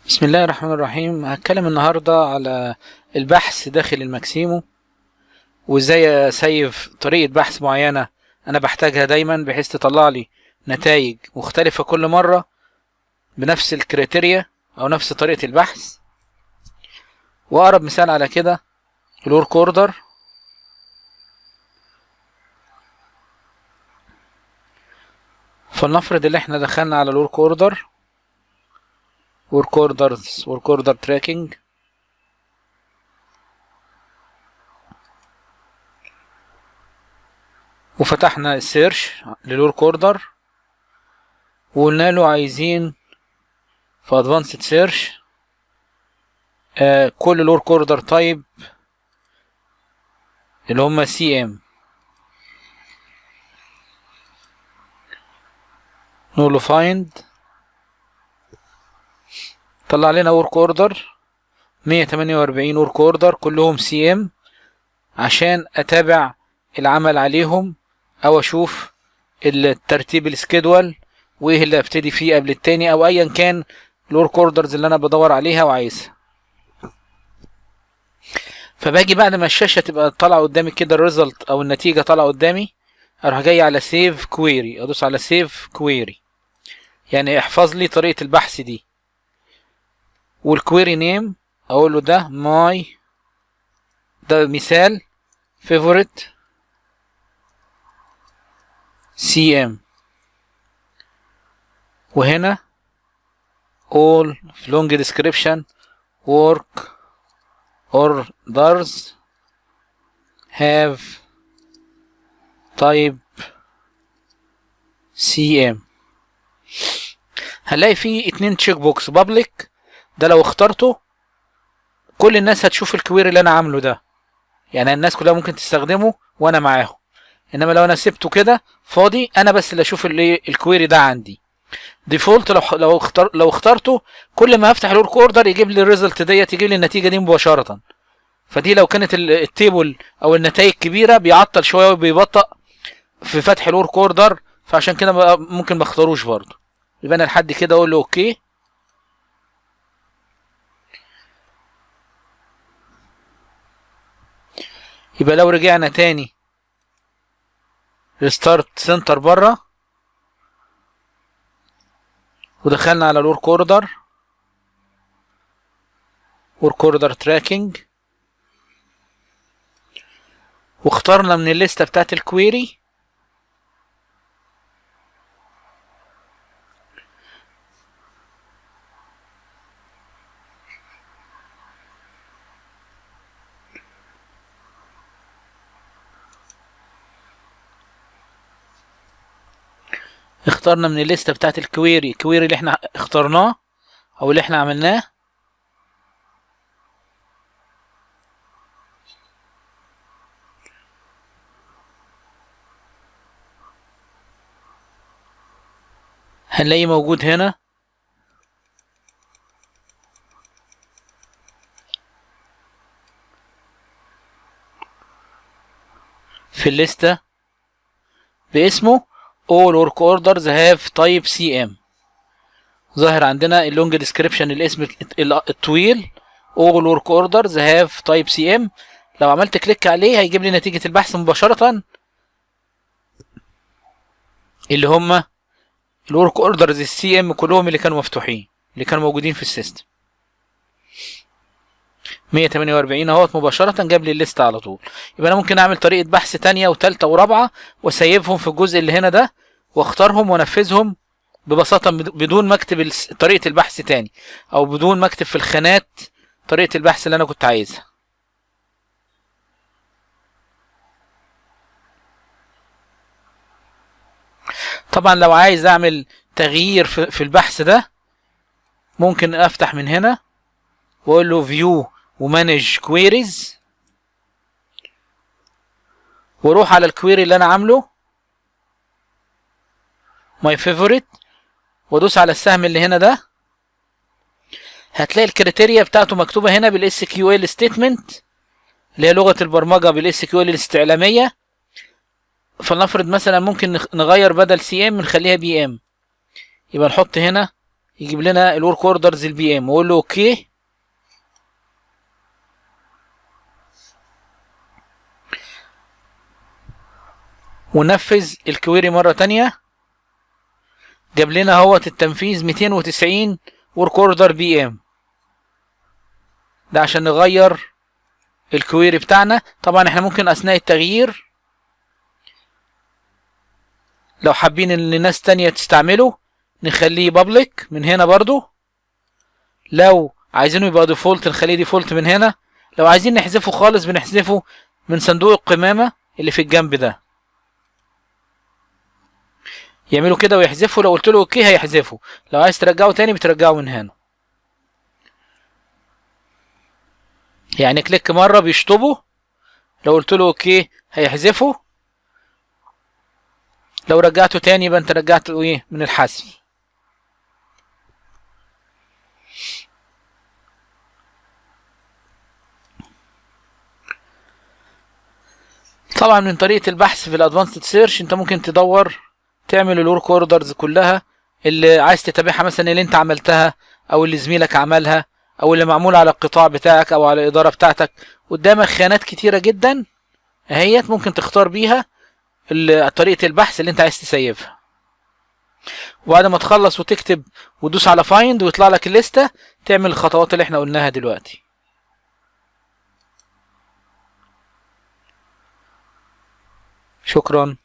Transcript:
بسم الله الرحمن الرحيم. هتكلم النهاردة على البحث داخل الماكسيمو، وازاي اسيف طريقة بحث معينة انا بحتاجها دايما بحيث تطلع لي نتائج مختلفة كل مرة بنفس الكريتيريا او نفس طريقة البحث. واقرب مثال على كده الورك اوردر. فلنفرض ان احنا دخلنا على الورك اوردر، ورك اوردر تراكنج، وفتحنا السيرش للورك اوردر وقلنا له عايزين في ادفانسد سيرش كل الورك اوردر تايب اللي هم سي ام. نقول له فايند، طلع لنا ورك اوردر 148 ورك اوردر كلهم سي ام عشان اتابع العمل عليهم او اشوف الترتيب السكيدول وايه اللي ابتدي فيه قبل التاني او ايا كان الورك اوردرز اللي انا بدور عليها وعايزها. فباجي بعد ما الشاشه تبقى طالعه قدامي كده الريزلت او النتيجه طالعه قدامي، اروح جاي على سيف كويري، ادوس على سيف كويري يعني احفظ لي طريقه البحث دي، والكويري نيم اقول له ده ماي، ده مثال فيفوريت سي ام، وهنا all long description work orders have type CM. هنلاقي فيه اتنين تشيك بوكس. بابليك ده لو اخترته كل الناس هتشوف الكويري اللي انا عامله ده، يعني الناس كلها ممكن تستخدمه وانا معاهم. انما لو انا سبته كده فاضي انا بس اللي اشوف الكويري ده عندي. ديفولت لو اخترته كل ما افتح الورك اوردر يجيب لي الريزلت ديت، يجيب لي النتيجه دي مباشره. فدي لو كانت التيبل او النتائج كبيره بيعطل شويه وبيبطأ في فتح الورك اوردر، فعشان كده ممكن ما اختاروش برضه. يبقى انا لحد كده اقول له اوكي. يبقى لو رجعنا تاني ريستارت سنتر بره ودخلنا على الورك اوردر، ورك اوردر تراكنج، واخترنا من الليسته بتاعت الكويري اخترنا من الليسته بتاعت الكويري اللي احنا اخترناه او اللي احنا عملناه، هنلاقيه موجود هنا في الليسته باسمه all work orders have type CM. ظاهر عندنا اللونج ديسكريبشن الاسم الطويل all work orders have type CM. لو عملت كليك عليه هيجيب لي نتيجة البحث مباشرة اللي هم الورك اوردرز السي ام كلهم اللي كانوا مفتوحين اللي كانوا موجودين في السيستم. 148 اهوت مباشرة جاب لي الليستة على طول. يبقى انا ممكن اعمل طريقة بحث تانية وتالتة ورابعة واسيبهم في الجزء اللي هنا ده واختارهم وانفذهم ببساطة بدون ما اكتب طريقة البحث تاني او بدون ما اكتب في الخانات طريقة البحث اللي انا كنت عايزها. طبعا لو عايز اعمل تغيير في البحث ده ممكن افتح من هنا واقول له فيو ومانج كويريز واروح على الكويري اللي انا عامله ماي فيفوريت وادوس على السهم اللي هنا ده. هتلاقي الكريتيريا بتاعته مكتوبه هنا بالاس كيو ال ستيتمنت اللي هي لغه البرمجه بالاس كيو ال الاستعلاميه. فلنفرض مثلا ممكن نغير بدل سي ام نخليها بي ام، يبقى نحط هنا يجيب لنا الورك اوردرز البي ام، واقول له اوكي. ونفذ الكويري مرة تانية. جاب لنا اهوت التنفيذ 290 ورك اوردر بي ام. ده عشان نغير الكويري بتاعنا. طبعا احنا ممكن اثناء التغيير لو حابين ان ناس تانية تستعمله نخليه بابليك من هنا برضو. لو عايزينه يبقى ديفولت نخليه ديفولت من هنا. لو عايزين نحذفه خالص بنحذفه من صندوق القمامة اللي في الجنب ده. يعملوا كده ويحذفه. لو قلت له اوكي هيحذفه. لو عايز ترجعه تاني بترجعه من هنا. يعني كليك مرة بيشطبه. لو قلت له اوكي هيحذفه. لو رجعته تاني يبقى انت رجعته ايه من الحذف. طبعا من طريقة البحث في الادفانسد سيرش انت ممكن تدور تعمل الورك اوردرز كلها اللي عايز تتابعها، مثلا اللي انت عملتها او اللي زميلك عملها او اللي معمول على القطاع بتاعك او على الادارة بتاعتك. قدامك خانات كتيرة جدا اهيت ممكن تختار بيها طريقة البحث اللي انت عايز تسيبها. وبعد ما تخلص وتكتب وتدوس على فايند ويطلع لك الليستة تعمل الخطوات اللي احنا قلناها دلوقتي. شكرا.